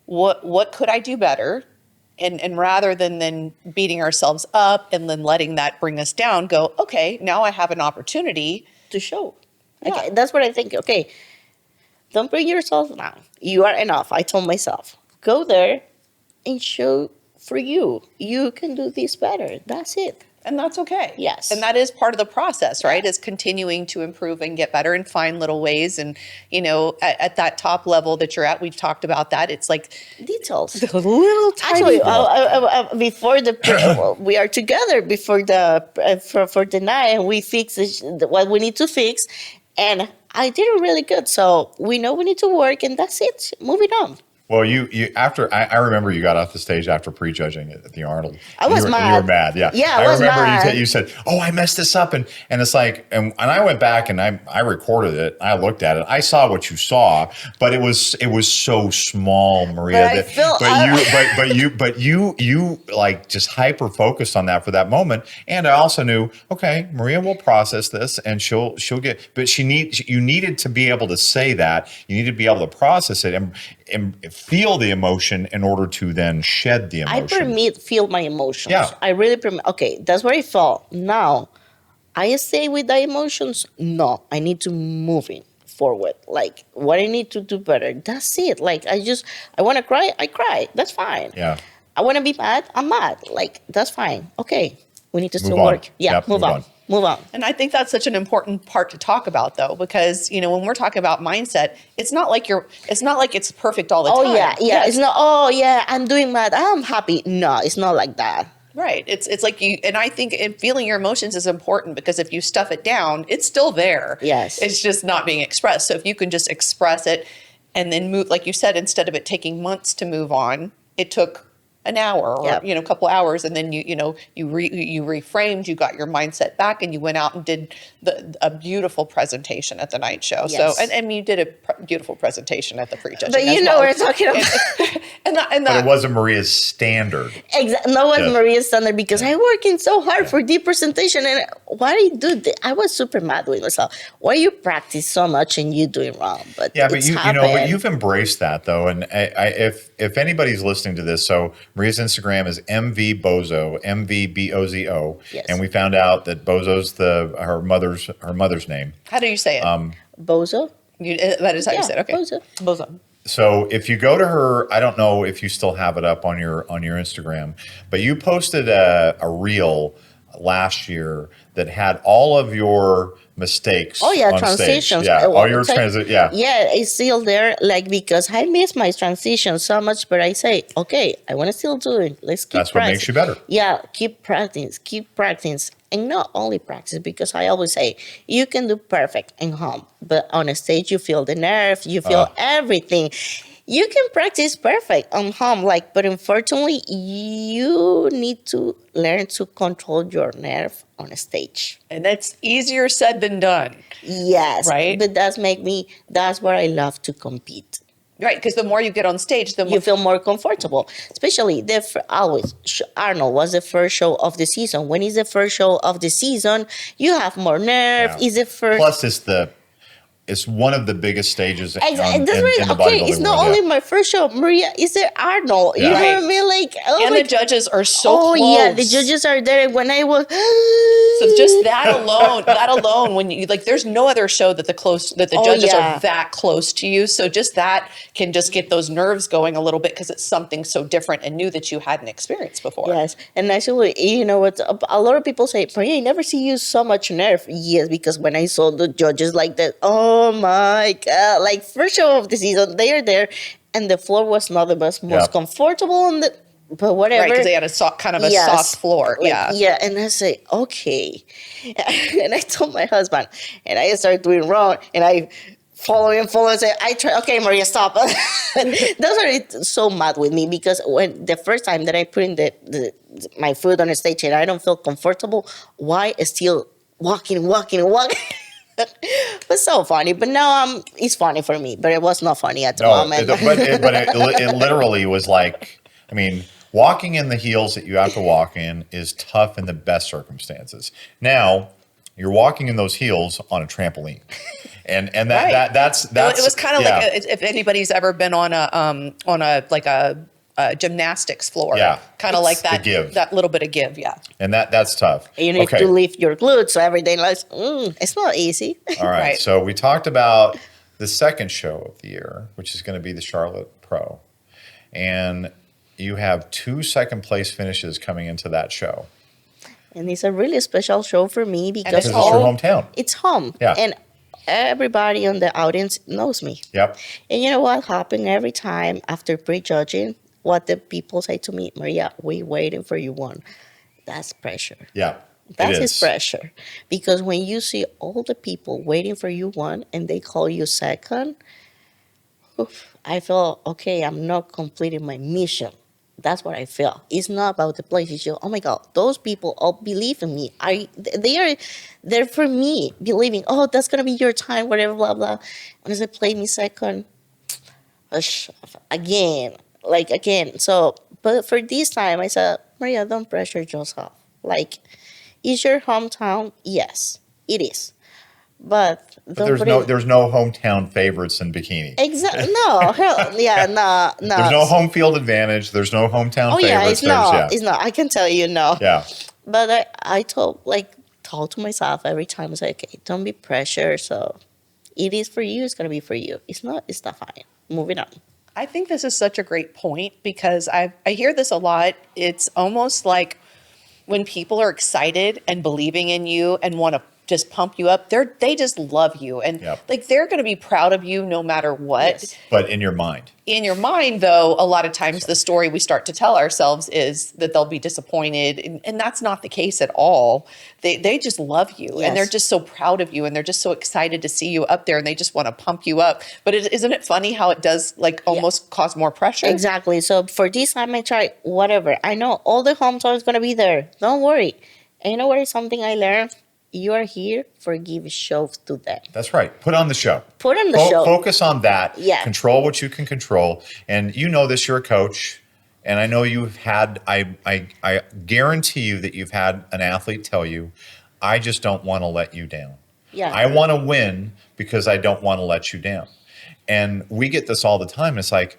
what could I do better? And rather than beating ourselves up and then letting that bring us down, go, okay, now I have an opportunity To show. Yeah. Okay, that's what I think. Okay, don't bring yourself down. You are enough. I told myself, go there and show for you. You can do this better. That's it. And that's okay. Yes. And that is part of the process, right? Is continuing to improve and get better and find little ways. And, at that top level that you're at, we've talked about that. It's like Details. the little tiny. Actually, before we are together before for the night, and we fix what we need to fix, and I did it really good. So we know we need to work, and that's it. Moving on. Well, you after I remember you got off the stage after prejudging it at the Arnold. I was mad. You were mad, yeah. Yeah, I was remember mad. You said, "Oh, I messed this up," and it's like, and I went back and I recorded it. I looked at it. I saw what you saw, but it was so small, Maria. But you like just hyper focused on that for that moment. And I also knew, okay, Maria will process this, and she'll get. But you needed to be able to say that. You need to be able to process it and feel the emotion in order to then shed the emotion. I feel my emotions. Yeah. I really okay, that's what I felt. Now, I stay with the emotions. No, I need to move it forward. Like what I need to do better. That's it. Like I want to cry. I cry. That's fine. Yeah. I want to be mad. I'm mad. Like that's fine. Okay. We need to still on. work. Yeah. Yep, move on. Move on. And I think that's such an important part to talk about, though, because when we're talking about mindset, it's not like it's perfect all the time. Oh yeah. Yes. It's not. Oh yeah. I'm doing mad. I'm happy. No, it's not like that. Right. It's like and I think feeling your emotions is important because if you stuff it down, it's still there. Yes. It's just not being expressed. So if you can just express it and then move, like you said, instead of it taking months to move on, it took an hour or a couple hours, and then you reframed, you got your mindset back, and you went out and did a beautiful presentation at the night show. Yes. So and you did a beautiful presentation at the prejudging. But you know what we're talking about. But it wasn't Maria's standard. Exactly. No one Maria's standard because I working so hard for the presentation, and why do you do that? I was super mad with myself. Why you practice so much and you doing wrong? But but but you've embraced that though, and if anybody's listening to this, so Maria's Instagram is MVBozo, MVBOZO, yes. And we found out that Bozo's her mother's name. How do you say it? Bozo. That is how you say it. Okay, Bozo. So if you go to her, I don't know if you still have it up on your Instagram, but you posted a reel last year that had all of your mistakes. Oh yeah, on transitions. Stage. Yeah, all your transitions. Yeah. Yeah, it's still there. Like because I miss my transition so much, but I say, okay, I want to still do it. Let's keep. That's practice. what makes you better. Yeah, keep practice, and not only practice because I always say you can do perfect in home, but on a stage you feel the nerve, you feel everything. You can practice perfect on home, but unfortunately, you need to learn to control your nerve on a stage. And that's easier said than done. Yes. Right? But that's what I love to compete. Right, because the more you get on stage, the more you feel more comfortable. Especially Arnold was the first show of the season. When it's the first show of the season, you have more nerve. Yeah. Is the first. Plus, it's one of the biggest stages in the bodybuilding it's not only my first show. Maria, is there Arnold? You know what I mean? And the judges are so close. Oh yeah, the judges are there. When I was so just that alone, when you there's no other show that the judges are that close to you. So just that can just get those nerves going a little bit because it's something so different and new that you hadn't experienced before. Yes, and actually, you know what? A lot of people say, Maria, I never see you so much nerve. Yes, because when I saw the judges like that, oh my God, first show of the season, they are there, and the floor was not the most comfortable, but whatever. Right, because they had a soft floor. Yeah, and I say, okay. And I told my husband, and I started doing wrong, and I follow and say, I try, okay, Maria, stop. Those are so mad with me because when the first time that I put in my foot on the stage and I don't feel comfortable, why still walking? It's so funny, but now it's funny for me, but it was not funny at the moment. But it literally was walking in the heels that you have to walk in is tough in the best circumstances. Now, you're walking in those heels on a trampoline, and that's it was kind of like if anybody's ever been on a gymnastics floor, kind of like that. That little bit of give, and that's tough. You need to lift your glutes, so everything it's not easy. All right, so we talked about the second show of the year, which is going to be the Charlotte Pro, and you have 2 second place finishes coming into that show. And it's a really special show for me because it's Because it's your all- hometown. it's home. Yeah. And everybody on the audience knows me. Yep. And you know what happened every time after prejudging? What the people say to me, Maria, we waiting for you one. That's pressure. Yeah. That it is pressure. Because when you see all the people waiting for you one and they call you second, oof, I feel, okay, I'm not completing my mission. That's what I feel. It's not about the place. It's just, oh my God, those people all believe in me. They are there for me, believing, oh, that's gonna be your time, whatever, blah blah. And as they play me second, ush, again. So, but for this time, I said, Maria, don't pressure yourself. Like, is your hometown? Yes, it is. But But don't there's put no it. there's no hometown favorites in bikini. Exactly. No, hell, yeah, no, no. There's no home field advantage. There's no hometown Oh yeah, favorites. it's not. There's, It's not. I can tell you no. yeah. But I told to myself every time. I say, okay, don't be pressured. So it is for you. It's gonna be for you. It's not. It's not fine. Moving on. I think this is such a great point because I hear this a lot. It's almost like when people are excited and believing in you and want to just pump you up, they just love you. And Yep. like they're going to be proud of you no matter what. Yes. But in your mind. In your mind, though, a lot of times the story we start to tell ourselves is that they'll be disappointed. And that's not the case at all. They just love you Yes. and they're just so proud of you and they're just so excited to see you up there and they just want to pump you up. But isn't it funny how it does like almost cause more pressure? Exactly. So for this time, I try whatever. I know all the hometown is gonna be there. Don't worry. And you know what is something I learned? You are here for give shows to them. That's right. Put on the show. Put on the show. Focus on that. Yeah. Control what you can control. And you know this, you're a coach. And I know you've had, I guarantee you that you've had an athlete tell you, I just don't want to let you down. Yeah. I want to win because I don't want to let you down. And we get this all the time. It's like,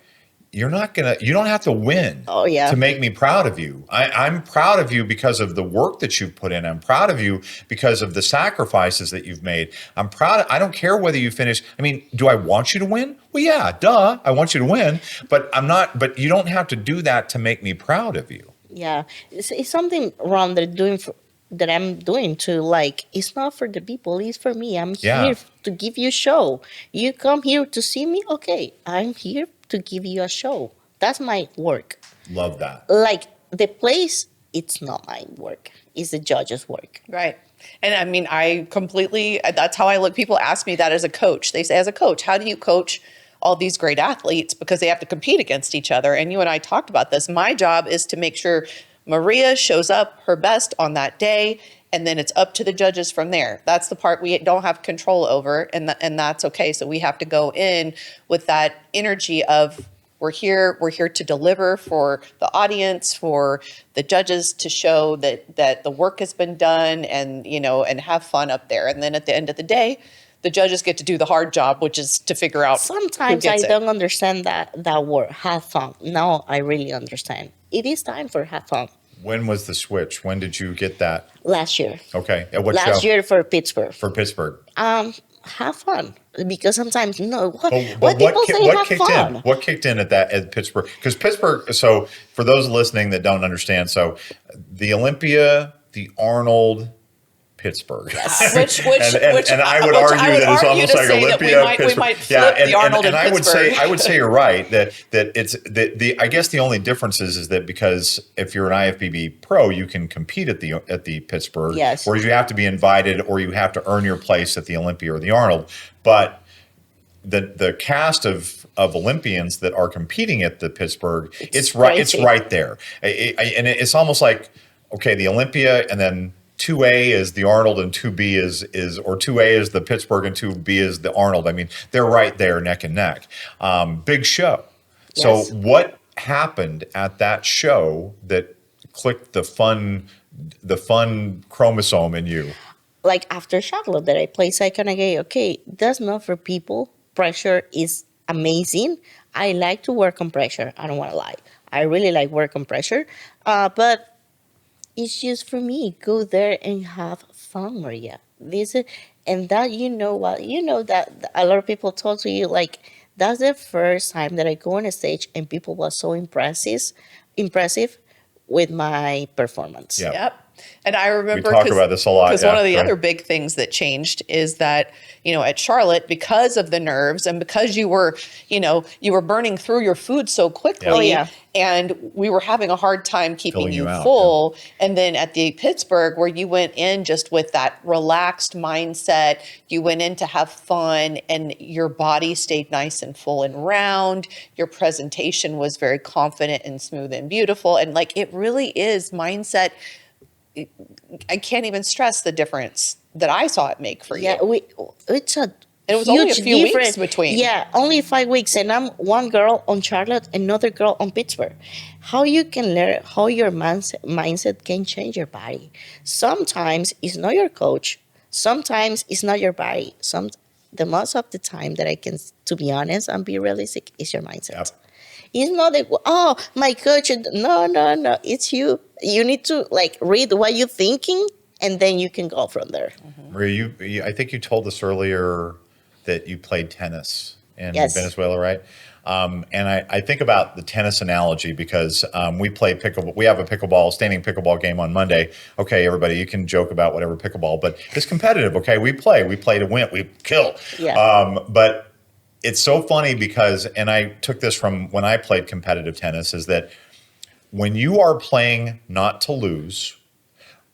you don't have to win Oh, yeah. to make me proud of you. I'm proud of you because of the work that you've put in. I'm proud of you because of the sacrifices that you've made. I don't care whether you finish. I mean, do I want you to win? Well, yeah, duh. I want you to win, but but you don't have to do that to make me proud of you. Yeah, it's something wrong that I'm doing too. Like, it's not for the people, it's for me. I'm Yeah. here to give you a show. You come here to see me, okay, I'm here to give you a show. That's my work. Love that. Like, the place, it's not my work, it's the judge's work. Right. And I mean, that's how I look. People ask me that as a coach. They say, as a coach, how do you coach all these great athletes? Because they have to compete against each other. And you and I talked about this. My job is to make sure Maria shows up her best on that day. And then it's up to the judges from there. That's the part we don't have control over. And that's okay. So we have to go in with that energy of, we're here to deliver for the audience, for the judges to show that the work has been done and, and have fun up there. And then at the end of the day, the judges get to do the hard job, which is to figure out Sometimes who I gets it. don't understand that word, have fun. Now I really understand. It is time for have fun. When was the switch? When did you get that? Last year. Okay. At what Last show? year for Pittsburgh. For Pittsburgh. Have fun. Because sometimes, no, what But people say have kicked fun. in? What kicked in at Pittsburgh? Because Pittsburgh. So for those listening that don't understand, so the Olympia, the Arnold, Pittsburgh. Which and I would which argue that it's almost to like say that Olympia, we Pittsburgh. might flip the Arnold and and I would say Pittsburgh. you're right that it's the I guess the only difference is that because if you're an IFBB pro, you can compete at the Pittsburgh, Yes. whereas you have to be invited or you have to earn your place at the Olympia or the Arnold, but the cast of Olympians that are competing at the Pittsburgh, it's crazy. right there, and it's almost like, okay, the Olympia, and then 2A is the Arnold and 2B is or 2A is the Pittsburgh and 2B is the Arnold. I mean, they're right there neck and neck. Big show. Yes. So what happened at that show that clicked the fun chromosome in you? Like after Charlotte that I play second again, okay, that's not for people. Pressure is amazing. I like to work on pressure. I don't want to lie. I really like work on pressure. But it's just for me. Go there and have fun, Maria. And that that a lot of people talk to you like that's the first time that I go on a stage and people were so impressive with my performance. Yeah. Yep. And I remember talk about this a lot, because yeah, one of the go other ahead. big things that changed is that, at Charlotte, because of the nerves and because you were burning through your food so quickly, Oh, yeah. and we were having a hard time keeping Filling you you out, full. And then at the Pittsburgh, where you went in just with that relaxed mindset, you went in to have fun, and your body stayed nice and full and round. Your presentation was very confident and smooth and beautiful. And like, it really is mindset. I can't even stress the difference that I saw it make for Yeah, you. it's a And it was only a huge few weeks difference between. Yeah, only 5 weeks, and I'm one girl on Charlotte, another girl on Pittsburgh. How you can learn how your mindset can change your body. Sometimes it's not your coach. Sometimes it's not your body. The most of the time that I can, to be honest and be realistic, is your mindset. Yep. It's not like, oh, my coach. No, no, no. It's you. You need to like read what you're thinking, and then you can go from there. Maria, I think you told us earlier that you played tennis in Yes. Venezuela, right? And I think about the tennis analogy because we play pickleball. We have a standing pickleball game on Monday. Okay, everybody, you can joke about whatever pickleball, but it's competitive. Okay, we play to win. We kill. Yeah. But it's so funny because, and I took this from when I played competitive tennis, is that when you are playing not to lose,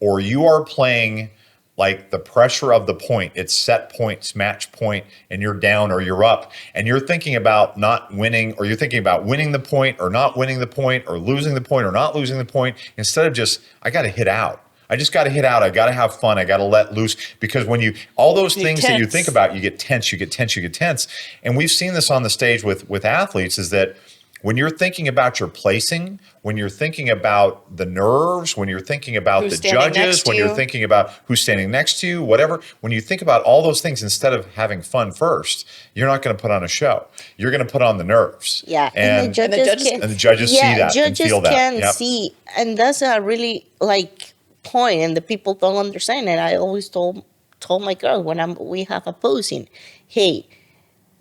or you are playing like the pressure of the point, it's set points, match point, and you're down or you're up, and you're thinking about not winning, or you're thinking about winning the point or not winning the point, or losing the point or not losing the point, instead of just, I got to hit out. I just got to hit out. I got to have fun. I got to let loose, because when all those things that you think about, you get tense, you get tense, you get tense. And we've seen this on the stage with athletes, is that when you're thinking about your placing, when you're thinking about the nerves, when you're thinking about Who's the standing judges, next to when you're you. thinking about who's standing next to you, whatever, when you think about all those things, instead of having fun first, you're not going to put on a show. You're going to put on the nerves. Yeah, And the judges, and the judges see that and judges feel that. can Yep. see, and that's a really like point, and the people don't understand. And I always told my girl when we have a posing, hey,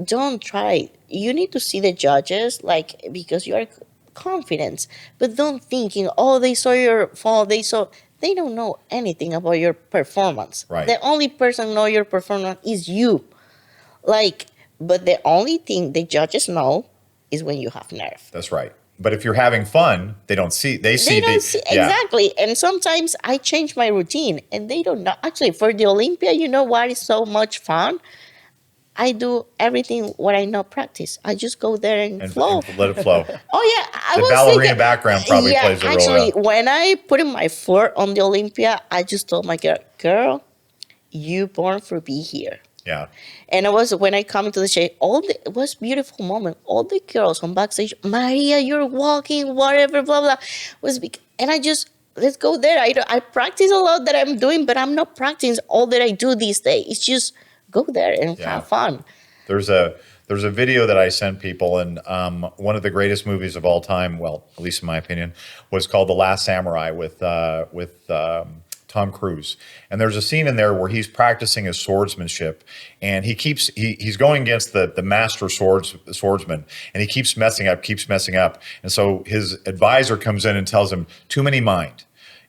don't try. You need to see the judges, like, because you are confident, but don't thinking, oh, they saw your fall, they don't know anything about your performance. Right. The only person know your performance is you. Like, but the only thing the judges know is when you have nerve. That's right. But if you're having fun, they don't see. They see yeah. Exactly. And sometimes I change my routine, and they don't know. Actually, for the Olympia, you know what is so much fun? I do everything what I know practice. I just go there and flow. And let it flow. Oh yeah, I The was ballerina thinking, background probably plays a role. actually, when I put in my foot on the Olympia, I just told my girl, you born for be here. Yeah. And it was when I come into the shade, it was beautiful moment. All the girls on backstage, Maria, you're walking, whatever, blah blah, and I just, let's go there. I practice a lot that I'm doing, but I'm not practicing all that I do these days. It's just go there and have fun. There's a video that I sent people, and one of the greatest movies of all time, well, at least in my opinion, was called The Last Samurai with Tom Cruise. And there's a scene in there where he's practicing his swordsmanship, and he's going against the master swordsman, and he keeps messing up. And so his advisor comes in and tells him, too many mind.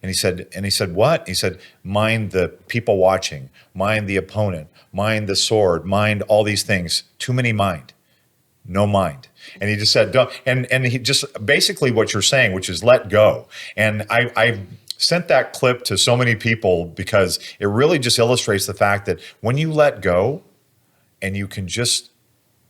And he said, what? He said, mind the people watching, mind the opponent, mind the sword, mind all these things. Too many mind, no mind. And he just said, don't. And he just, basically what you're saying, which is let go. And I sent that clip to so many people because it really just illustrates the fact that when you let go and you can just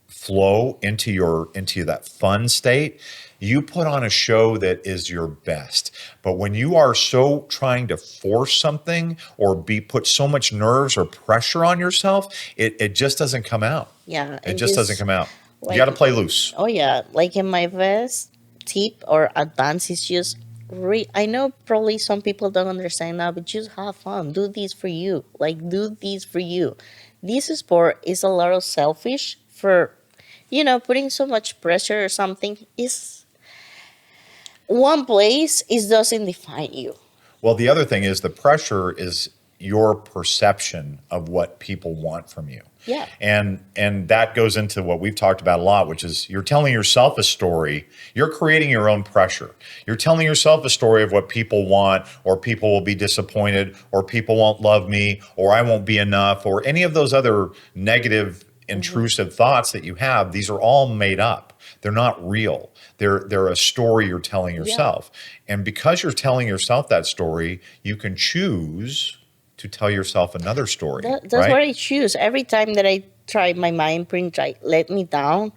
flow into that fun state, you put on a show that is your best. But when you are so trying to force something or put so much nerves or pressure on yourself, it just doesn't come out. Yeah. It just doesn't come out. Like, you got to play loose. Oh yeah, like in my best tip or advice is just I know probably some people don't understand that, but just have fun. Do this for you. Like, do this for you. This sport is a lot of selfish for, putting so much pressure or something is one place. It doesn't define you. Well, the other thing is the pressure is, your perception of what people want from you. Yeah. And that goes into what we've talked about a lot, which is you're telling yourself a story. You're creating your own pressure. You're telling yourself a story of what people want, or people will be disappointed, or people won't love me, or I won't be enough, or any of those other negative, intrusive thoughts that you have. These are all made up. They're not real. They're a story you're telling yourself. And because you're telling yourself that story, you can choose to tell yourself another story. That's right? what I choose. Every time that I try my mind print, like, let me down,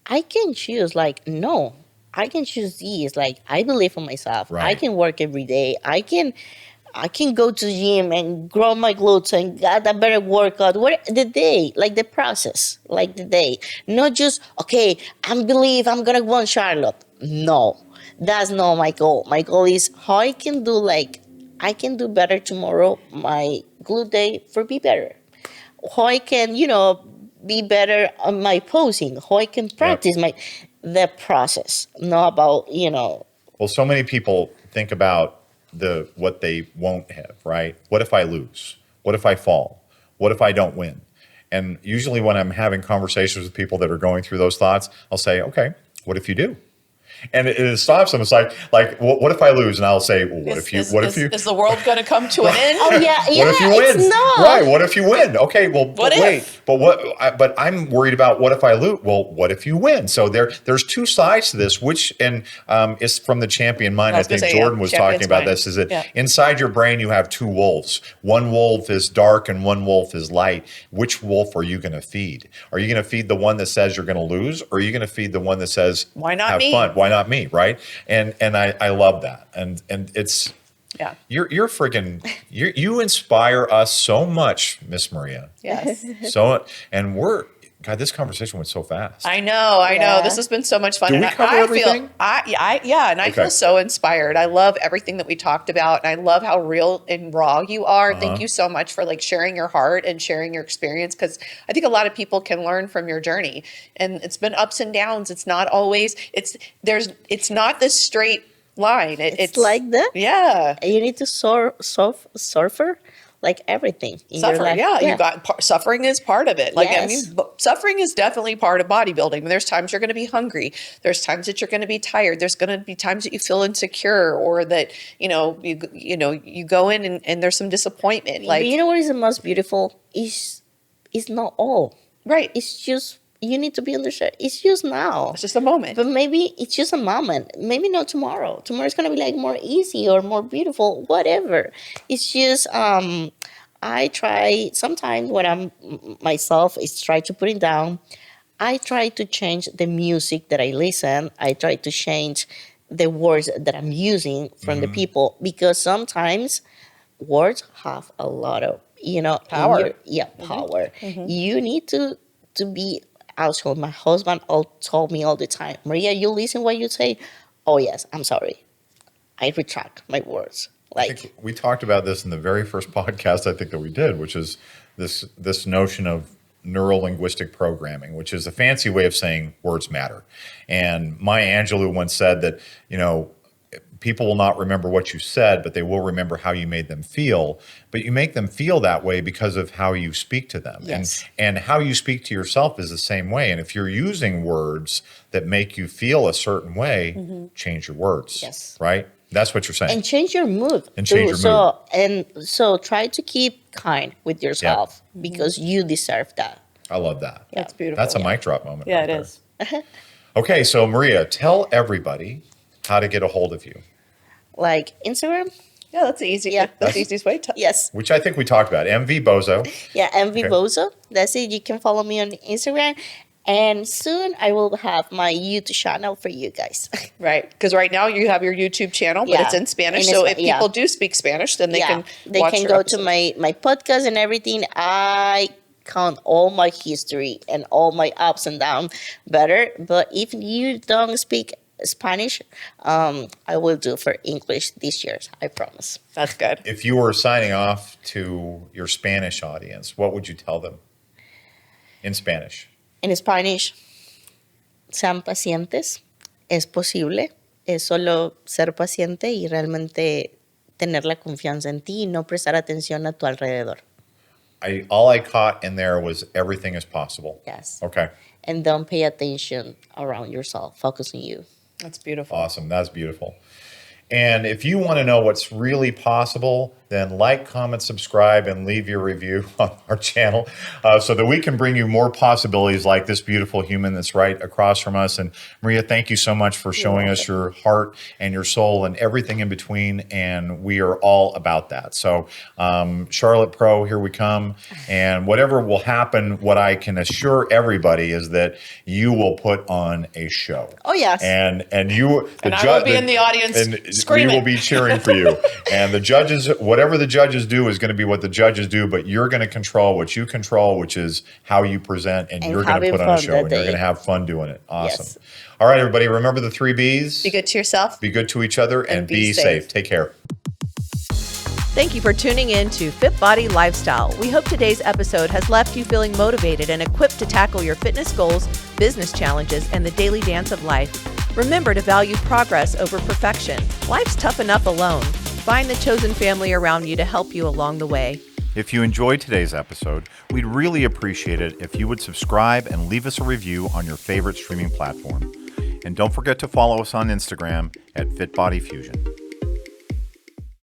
I can choose, like, no, I can choose these. Like, I believe in myself. I Right. can work every day. I can go to the gym and grow my glutes and get a better workout. What the day, like the process, like the day, not just okay. I believe I'm gonna win Charlotte. No, that's not my goal. My goal is how I can do, like, I can do better tomorrow. My glute day for be better. How I can, be better on my posing. How I can practice the process. Not about, Well, so many people think about what they won't have, right? What if I lose? What if I fall? What if I don't win? And usually when I'm having conversations with people that are going through those thoughts, I'll say, okay, what if you do? And it stops them. It's like, what if I lose? And I'll say, well, what if you? Is the world going to come to an end? oh yeah, What if you it's win? not. Right. What if you win? Okay. Well, What but wait. if? But I'm worried about what if I lose? Well, what if you win? So there's two sides to this, which is from the champion mind. I I was gonna think say, Jordan was champion's talking about mind. this. Is that Yeah. inside your brain you have two wolves. One wolf is dark and one wolf is light. Which wolf are you going to feed? Are you going to feed the one that says you're going to lose, or are you going to feed the one that says Why not have me? fun? Why not me? Right. And I love that. And it's. Yeah. You're friggin' you inspire us so much, Miss Maria. Yes. So and God, this conversation went so fast. I know. Yeah. This has been so much fun. Did we And cover everything? And I Okay. feel so inspired. I love everything that we talked about, and I love how real and raw you are. Uh-huh. Thank you so much for sharing your heart and sharing your experience, because I think a lot of people can learn from your journey. And it's been ups and downs. It's not always. It's not this straight line. It's like that. Yeah. You need to suffer like everything in your Suffer, life. yeah. Suffering is part of it. Yes. Suffering is definitely part of bodybuilding. There's times you're going to be hungry. There's times that you're going to be tired. There's going to be times that you feel insecure, or that you go in and there's some disappointment. But you know what is the most beautiful? Is not all. Right. It's just you need to be understood. It's just now. It's just a moment. But maybe it's just a moment. Maybe not tomorrow. Tomorrow's gonna be like more easy or more beautiful, whatever. It's just I try sometimes when I'm myself is try to put it down. I try to change the music that I listen. I try to change the words that I'm using from the people, because sometimes words have a lot of Power. Power. You need to be. Also, my husband told me all the time, Maria, you listen what you say. Oh yes, I'm sorry. I retract my words. I think we talked about this in the very first podcast I think that we did, which is this notion of neuro-linguistic programming, which is a fancy way of saying words matter. And Maya Angelou once said that, people will not remember what you said, but they will remember how you made them feel. But you make them feel that way because of how you speak to them. Yes. And how you speak to yourself is the same way. And if you're using words that make you feel a certain way, change your words. Yes. Right? That's what you're saying. And change your mood. And change your So try to keep kind with yourself because you deserve that. I love that. That's beautiful. That's a mic drop moment. Yeah, right it there. is. Okay, so Maria, tell everybody how to get a hold of you, Like Instagram? Yeah, that's the easy. Yeah. That's the easiest way. Yes. which I think we talked about. MV Bozo. Yeah, MV Okay. Bozo. That's it. You can follow me on Instagram. And soon I will have my YouTube channel for you guys. Right, because right now you have your YouTube channel, but Yeah. it's in Spanish. And So it's- if people do speak Spanish, then they can watch your go episodes. to my podcast and everything. I count all my history and all my ups and downs better. But if you don't speak Spanish, I will do for English this year. I promise. That's good. If you were signing off to your Spanish audience, what would you tell them in Spanish? En Spanish, sean pacientes. Es posible. Es solo ser paciente y realmente tener la confianza en ti y no prestar atención a tu alrededor. All I caught in there was everything is possible. Yes. Okay. And don't pay attention around yourself. Focus on you. That's beautiful. Awesome. That's beautiful. And if you want to know what's really possible, then like, comment, subscribe, and leave your review on our channel so that we can bring you more possibilities like this beautiful human that's right across from us. And Maria, thank you so much for showing us your heart and your soul and everything in between. And we are all about that. So Charlotte Pro, here we come. And whatever will happen, what I can assure everybody is that you will put on a show. Oh, yes. And you, And I will be in the audience screaming. We will be cheering for you. And the judges, whatever the judges do is going to be what the judges do, but you're going to control what you control, which is how you present, and you're going to put on a show, and you're going to have fun doing it. Awesome. Yes. All right, everybody, remember the 3 B's. Be good to yourself. Be good to each other, and be safe. Take care. Thank you for tuning in to FitBody Lifestyle. We hope today's episode has left you feeling motivated and equipped to tackle your fitness goals, business challenges, and the daily dance of life. Remember to value progress over perfection. Life's tough enough alone. Find the chosen family around you to help you along the way. If you enjoyed today's episode, we'd really appreciate it if you would subscribe and leave us a review on your favorite streaming platform. And don't forget to follow us on Instagram at FitBody Fusion.